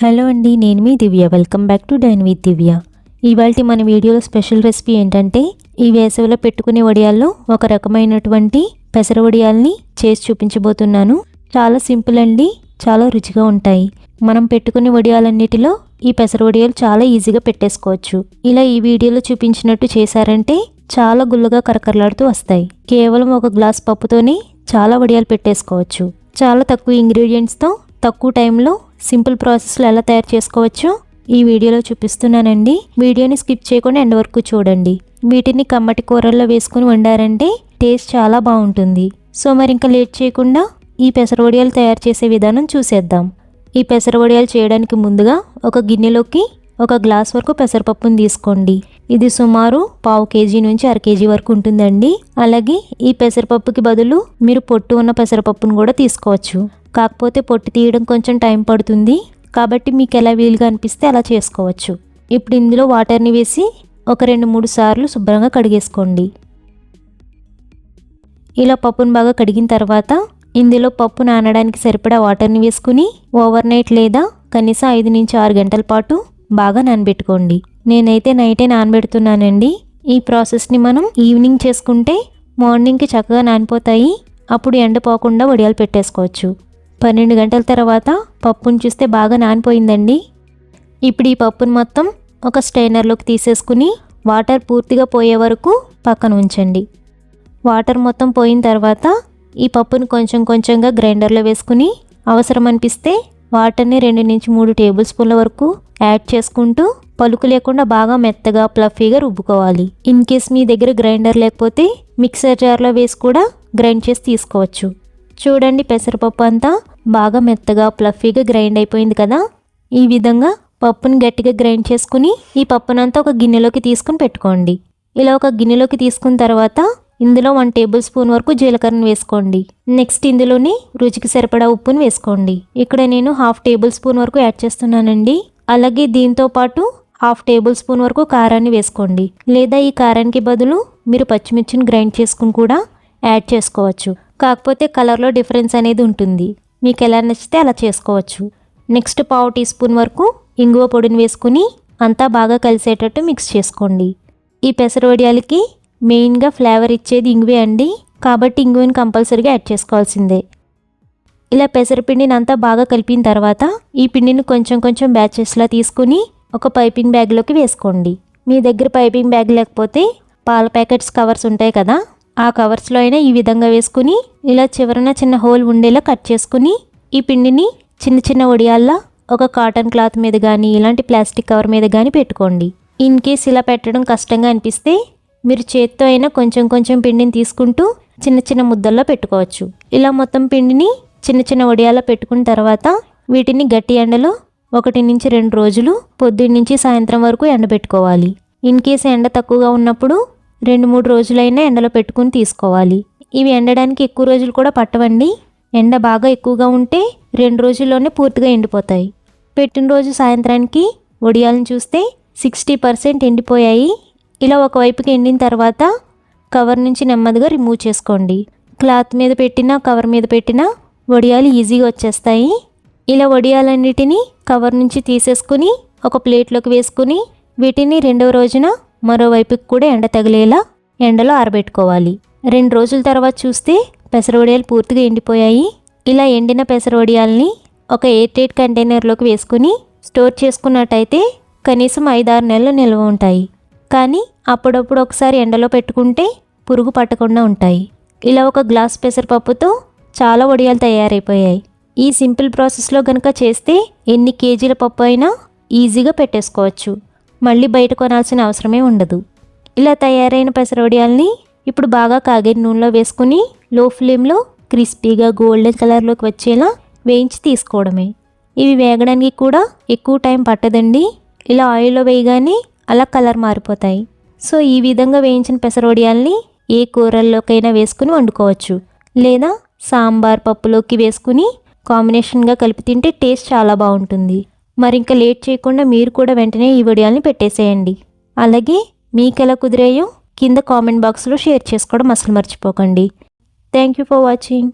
Hello అండి, నేను మీ Divya. Welcome back to dine with Divya. ఇవాల్టి మన వీడియోలో స్పెషల్ రెసిపీ ఏంటంటే ఈ వేసవిలో పెట్టుకునే వడియాల్లో ఒక రకమైనటువంటి పెసర వడియాల్ని చేసి చూపించబోతున్నాను. చాలా సింపుల్ అండి, చాలా రుచిగా ఉంటాయి. మనం పెట్టుకునే వడియాలన్నిటిలో ఈ పెసర వడియాలు చాలా ఈజీగా పెట్టేసుకోవచ్చు. ఇలా ఈ వీడియోలో చూపించినట్టు చేశారంటే చాలా గుల్లగా కరకరలాడుతూ వస్తాయి. కేవలం ఒక గ్లాస్ పప్పుతోనే చాలా వడియాలు పెట్టేసుకోవచ్చు. చాలా తక్కువ ఇంగ్రీడియంట్స్తో తక్కువ టైంలో సింపుల్ ప్రాసెస్లో ఎలా తయారు చేసుకోవచ్చో ఈ వీడియోలో చూపిస్తున్నానండి. వీడియోని స్కిప్ చేయకుండా ఎండ్ వరకు చూడండి. వీటిని కమ్మటి కూరల్లో వేసుకుని వండారంటే టేస్ట్ చాలా బాగుంటుంది. సో మరి ఇంకా లేట్ చేయకుండా ఈ పెసర వడియాలు తయారు చేసే విధానం చూసేద్దాం. ఈ పెసర వడియాలు చేయడానికి ముందుగా ఒక గిన్నెలోకి ఒక గ్లాస్ వరకు పెసరపప్పును తీసుకోండి. ఇది సుమారు 1/2 కేజీ నుంచి 1/2 కేజీ వరకు ఉంటుందండి. అలాగే ఈ పెసరపప్పుకి బదులు మీరు పొట్టు ఉన్న పెసరపప్పును కూడా తీసుకోవచ్చు. కాకపోతే పొట్టు తీయడం కొంచెం టైం పడుతుంది, కాబట్టి మీకు ఎలా వీలుగా అనిపిస్తే అలా చేసుకోవచ్చు. ఇప్పుడు ఇందులో వాటర్ని వేసి ఒక 2-3 సార్లు శుభ్రంగా కడిగేసుకోండి. ఇలా పప్పును బాగా కడిగిన తర్వాత ఇందులో పప్పు నానడానికి సరిపడా వాటర్ని వేసుకుని ఓవర్ నైట్ లేదా కనీసం 5 నుంచి 6 గంటల పాటు బాగా నానబెట్టుకోండి. నేనైతే నైటే నానబెడుతున్నానండి. ఈ ప్రాసెస్ని మనం ఈవినింగ్ చేసుకుంటే మార్నింగ్కి చక్కగా నానిపోతాయి. అప్పుడు ఎండపోకుండా వడియాలు పెట్టేసుకోవచ్చు. 12 గంటల తర్వాత పప్పును చూస్తే బాగా నానిపోయిందండి. ఇప్పుడు ఈ పప్పును మొత్తం ఒక స్ట్రైనర్లోకి తీసేసుకుని వాటర్ పూర్తిగా పోయే వరకు పక్కన ఉంచండి. వాటర్ మొత్తం పోయిన తర్వాత ఈ పప్పును కొంచెం కొంచెంగా గ్రైండర్లో వేసుకుని అవసరం అనిపిస్తే వాటర్ని 2 నుంచి 3 టేబుల్ స్పూన్ల వరకు యాడ్ చేసుకుంటూ పలుకు లేకుండా బాగా మెత్తగా ప్లఫీగా రుబ్బుకోవాలి. ఇన్ కేస్ మీ దగ్గర గ్రైండర్ లేకపోతే మిక్సర్ జార్లో వేసి కూడా గ్రైండ్ చేసి తీసుకోవచ్చు. చూడండి, పెసరపప్పు అంతా బాగా మెత్తగా ప్లఫీగా గ్రైండ్ అయిపోయింది కదా. ఈ విధంగా పప్పుని గట్టిగా గ్రైండ్ చేసుకుని ఈ పప్పునంతా ఒక గిన్నెలోకి తీసుకుని పెట్టుకోండి. ఇలా ఒక గిన్నెలోకి తీసుకున్న తర్వాత ఇందులో 1 టేబుల్ స్పూన్ వరకు జీలకర్రను వేసుకోండి. నెక్స్ట్ ఇందులోని రుచికి సరిపడా ఉప్పును వేసుకోండి. ఇక్కడ నేను 1/2 టేబుల్ స్పూన్ వరకు యాడ్ చేస్తున్నానండి. అలాగే దీంతో పాటు 1/2 టేబుల్ స్పూన్ వరకు కారాన్ని వేసుకోండి. లేదా ఈ కారానికి బదులు మీరు పచ్చిమిర్చిని గ్రైండ్ చేసుకుని కూడా యాడ్ చేసుకోవచ్చు. కాకపోతే కలర్లో డిఫరెన్స్ అనేది ఉంటుంది. మీకు ఎలా నచ్చితే అలా చేసుకోవచ్చు. నెక్స్ట్ 1/2 టీ స్పూన్ వరకు ఇంగువ పొడిని వేసుకుని అంతా బాగా కలిసేటట్టు మిక్స్ చేసుకోండి. ఈ పెసర వడియాలకి మెయిన్గా ఫ్లేవర్ ఇచ్చేది ఇంగువే అండి, కాబట్టి ఇంగువని కంపల్సరీగా యాడ్ చేసుకోవాల్సిందే. ఇలా పెసరపిండిని అంతా బాగా కలిపిన తర్వాత ఈ పిండిని కొంచెం కొంచెం బ్యాచెస్లా తీసుకుని ఒక పైపింగ్ బ్యాగ్లోకి వేసుకోండి. మీ దగ్గర పైపింగ్ బ్యాగ్ లేకపోతే పాల ప్యాకెట్స్ కవర్స్ ఉంటాయి కదా, ఆ కవర్స్లో అయినా ఈ విధంగా వేసుకుని ఇలా చివరన చిన్న హోల్ ఉండేలా కట్ చేసుకుని ఈ పిండిని చిన్న చిన్న వడియాల్లా ఒక కాటన్ క్లాత్ మీద కానీ ఇలాంటి ప్లాస్టిక్ కవర్ మీద కానీ పెట్టుకోండి. ఇన్ కేస్ ఇలా పెట్టడం కష్టంగా అనిపిస్తే మీరు చేత్తో అయినా కొంచెం కొంచెం పిండిని తీసుకుంటూ చిన్న చిన్న ముద్దల్లో పెట్టుకోవచ్చు. ఇలా మొత్తం పిండిని చిన్న చిన్న వడియాల్లో పెట్టుకున్న తర్వాత వీటిని గట్టి ఎండలో 1 నుంచి 2 రోజులు పొద్దున్న నుంచి సాయంత్రం వరకు ఎండబెట్టుకోవాలి. ఇన్ కేస్ ఎండ తక్కువగా ఉన్నప్పుడు 2-3 రోజులైనా ఎండలో పెట్టుకుని తీసుకోవాలి. ఇవి ఎండడానికి ఎక్కువ రోజులు కూడా పట్టవండి. ఎండ బాగా ఎక్కువగా ఉంటే 2 రోజుల్లోనే పూర్తిగా ఎండిపోతాయి. పెట్టిన రోజు సాయంత్రానికి వడియాలను చూస్తే 60% ఎండిపోయాయి. ఇలా ఒకవైపుకి ఎండిన తర్వాత కవర్ నుంచి నెమ్మదిగా రిమూవ్ చేసుకోండి. క్లాత్ మీద పెట్టినా కవర్ మీద పెట్టినా వడియాలు ఈజీగా వచ్చేస్తాయి. ఇలా వడియాలన్నిటినీ కవర్ నుంచి తీసేసుకుని ఒక ప్లేట్లోకి వేసుకుని వీటిని 2వ రోజున మరోవైపుకి కూడా ఎండ తగిలేలా ఎండలో ఆరబెట్టుకోవాలి. 2 రోజుల తర్వాత చూస్తే పెసర వడియాలు పూర్తిగా ఎండిపోయాయి. ఇలా ఎండిన పెసర వడియాల్ని ఒక ఎయిర్ టైట్ కంటైనర్లోకి వేసుకుని స్టోర్ చేసుకున్నట్టయితే కనీసం 5-6 నెలలు నిల్వ ఉంటాయి. కానీ అప్పుడప్పుడు ఒకసారి ఎండలో పెట్టుకుంటే పురుగు పట్టకుండా ఉంటాయి. ఇలా ఒక గ్లాస్ పెసరపప్పుతో చాలా వడియాలు తయారైపోయాయి. ఈ సింపుల్ ప్రాసెస్లో కనుక చేస్తే ఎన్ని కేజీల పప్పు అయినా ఈజీగా పెట్టేసుకోవచ్చు. మళ్ళీ బయట కొనాల్సిన అవసరమే ఉండదు. ఇలా తయారైన పెసర వడియాల్ని ఇప్పుడు బాగా కాగిన నూనెలో వేసుకుని లో ఫ్లేమ్లో క్రిస్పీగా గోల్డెన్ కలర్లోకి వచ్చేలా వేయించి తీసుకోవడమే. ఇవి వేగడానికి కూడా ఎక్కువ టైం పట్టదండి. ఇలా ఆయిల్లో వేయగానే అలా కలర్ మారిపోతాయి. సో ఈ విధంగా వేయించిన పెసర వడియాల్ని ఏ కూరల్లోకైనా వేసుకుని వండుకోవచ్చు. లేదా సాంబార్ పప్పులోకి వేసుకుని కాంబినేషన్గా కలిపి తింటే టేస్ట్ చాలా బాగుంటుంది. మరి ఇంకా లేట్ చేయకుండా మీరు కూడా వెంటనే ఈ వడియాల్ని పెట్టేసేయండి. అలాగే మీకు ఎలా కుదిరాయో కింద కామెంట్ బాక్స్లో షేర్ చేసుకోవడం అసలు మర్చిపోకండి. Thank you for watching.